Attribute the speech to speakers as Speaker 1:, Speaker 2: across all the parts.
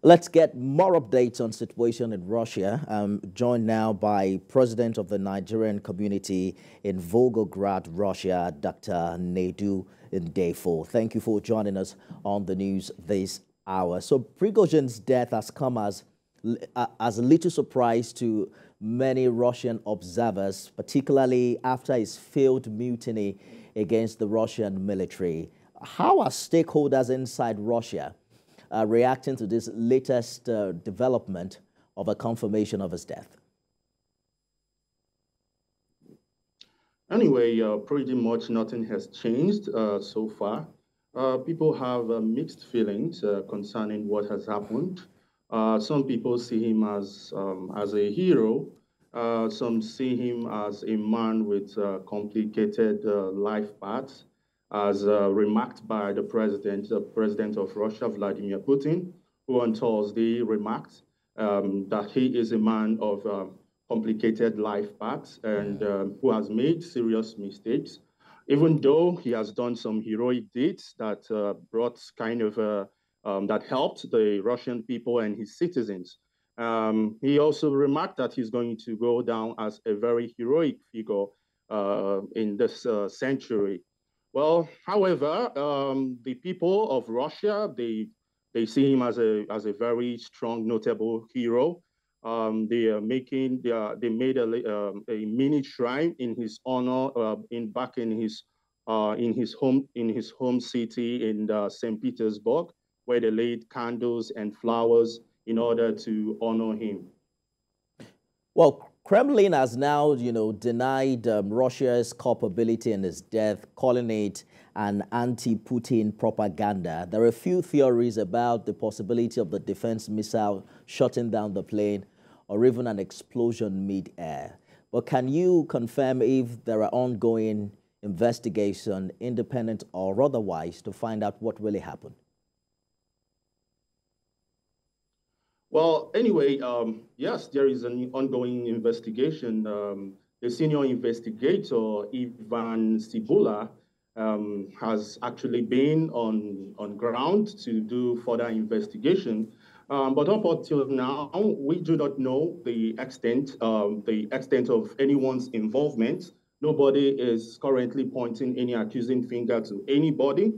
Speaker 1: Let's get more updates on situation in Russia. I'm joined now by President of the Nigerian community in Volgograd, Russia, Dr. Nedu Ndefo. Thank you for joining us on the news this hour. So Prigozhin's death has come as a little surprise to many Russian observers, particularly after his failed mutiny against the Russian military. How are stakeholders inside Russia reacting to this latest development of a confirmation of his death?
Speaker 2: Anyway, pretty much nothing has changed so far. People have mixed feelings concerning what has happened. Some people see him as a hero. Some see him as a man with complicated life paths, as remarked by the president of Russia, Vladimir Putin, who on Thursday remarked that he is a man of complicated life paths and who has made serious mistakes, even though he has done some heroic deeds that brought kind of that helped the Russian people and his citizens. He also remarked that he's going to go down as a very heroic figure in this century. Well, however, the people of Russia, they see him as a very strong, notable hero. They made a mini shrine in his honor back in his home city in St. Petersburg, where they laid candles and flowers in order to honor him.
Speaker 1: Well, Kremlin has now, denied Russia's culpability in his death, calling it an anti-Putin propaganda. There are a few theories about the possibility of the defense missile shutting down the plane or even an explosion mid-air. But can you confirm if there are ongoing investigation, independent or otherwise, to find out what really happened?
Speaker 2: Well, anyway, yes, there is an ongoing investigation. The senior investigator, Ivan Sibula, has actually been on ground to do further investigation. But up until now, we do not know the extent of anyone's involvement. Nobody is currently pointing any accusing finger to anybody.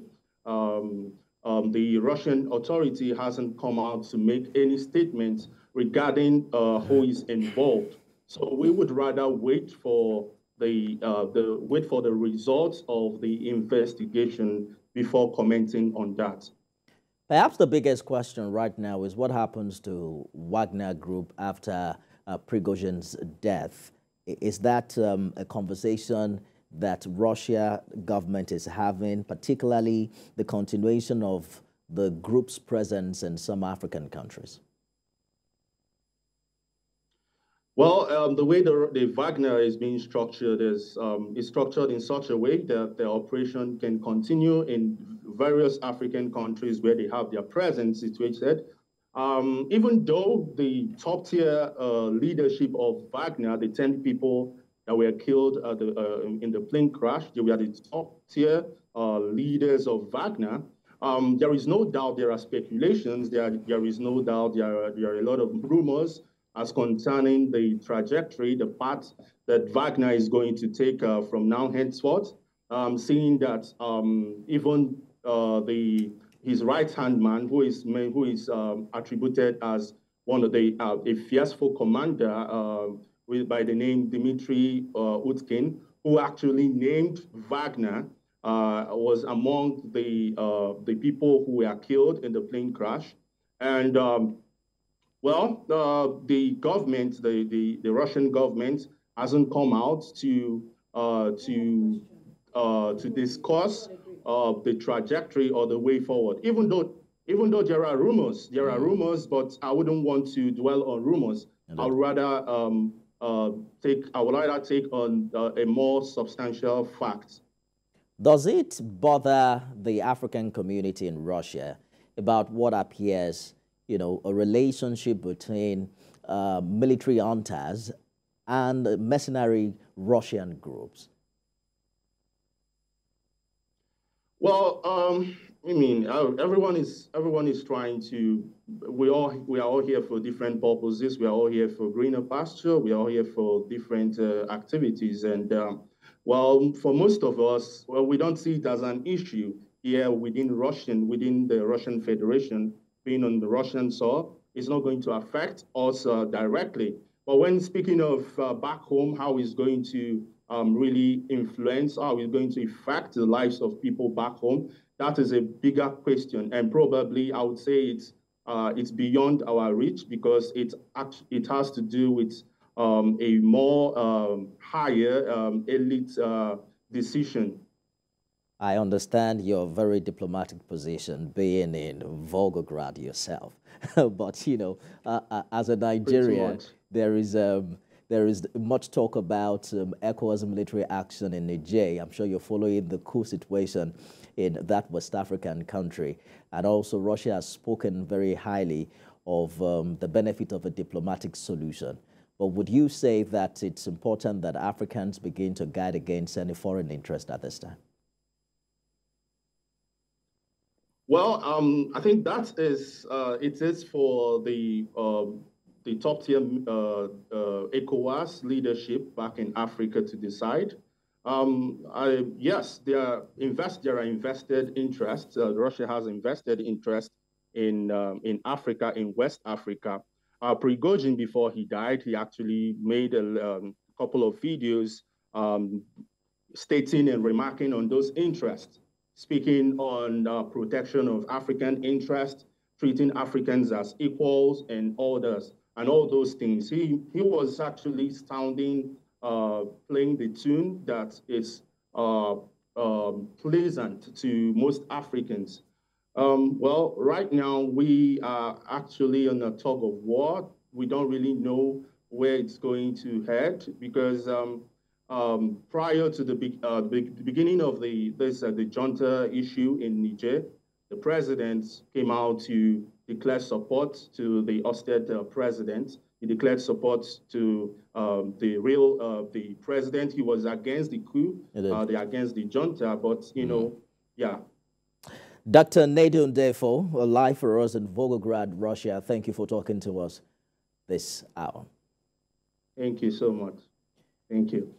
Speaker 2: The Russian authority hasn't come out to make any statements regarding who is involved. So we would rather wait for the results of the investigation before commenting on that.
Speaker 1: Perhaps the biggest question right now is what happens to Wagner Group after Prigozhin's death. Is that a conversation that Russia government is having, particularly the continuation of the group's presence in some African countries?
Speaker 2: Well, the way the Wagner is being structured is structured in such a way that the operation can continue in various African countries where they have their presence situated. Even though the top tier leadership of Wagner, the 10 people that were killed in the plane crash, they were the top tier leaders of Wagner. There is no doubt there are speculations. There is no doubt there are a lot of rumors as concerning the trajectory, the path that Wagner is going to take from now henceforth, seeing that even his right-hand man, who is attributed as one of a fearful commander by the name Dmitry Utkin, who actually named Wagner, was among the people who were killed in the plane crash. And well, the government, the Russian government, hasn't come out to discuss the trajectory or the way forward. Even though there are rumors, but I wouldn't want to dwell on rumors. I would rather take on a more substantial fact.
Speaker 1: Does it bother the African community in Russia about what appears, a relationship between military hunters and mercenary Russian groups?
Speaker 2: Well, I mean, everyone is trying to. We are all here for different purposes. We are all here for greener pasture. We are all here for different activities. And well, for most of us, well, we don't see it as an issue here within the Russian Federation, being on the Russian soil. It's not going to affect us directly. But when speaking of back home, how it's going to really influence, how it's going to affect the lives of people back home, that is a bigger question, and probably I would say it's beyond our reach because it has to do with a more higher elite decision.
Speaker 1: I understand your very diplomatic position, being in Volgograd yourself. But, you know, as a Nigerian, there is much talk about ECOWAS military action in Niger. I'm sure you're following the coup situation in that West African country. And also Russia has spoken very highly of the benefit of a diplomatic solution. But would you say that it's important that Africans begin to guard against any foreign interest at this time?
Speaker 2: Well, I think that is it is for the top tier ECOWAS leadership back in Africa to decide. Yes, there are invested interests. Russia has invested interest in Africa, in West Africa. Prigozhin, before he died, he actually made a couple of videos stating and remarking on those interests, speaking on protection of African interests, treating Africans as equals and others, and all those things. He was actually sounding, playing the tune that is pleasant to most Africans. Well, right now we are actually on a tug of war. We don't really know where it's going to head because prior to the beginning of the junta issue in Niger, the president came out to declare support to the ousted president. He declared support to the president. He was against the coup, against the junta, but you know, yeah.
Speaker 1: Dr. Nedu Ndefo, live for us in Volgograd, Russia. Thank you for talking to us this hour.
Speaker 2: Thank you so much. Thank you.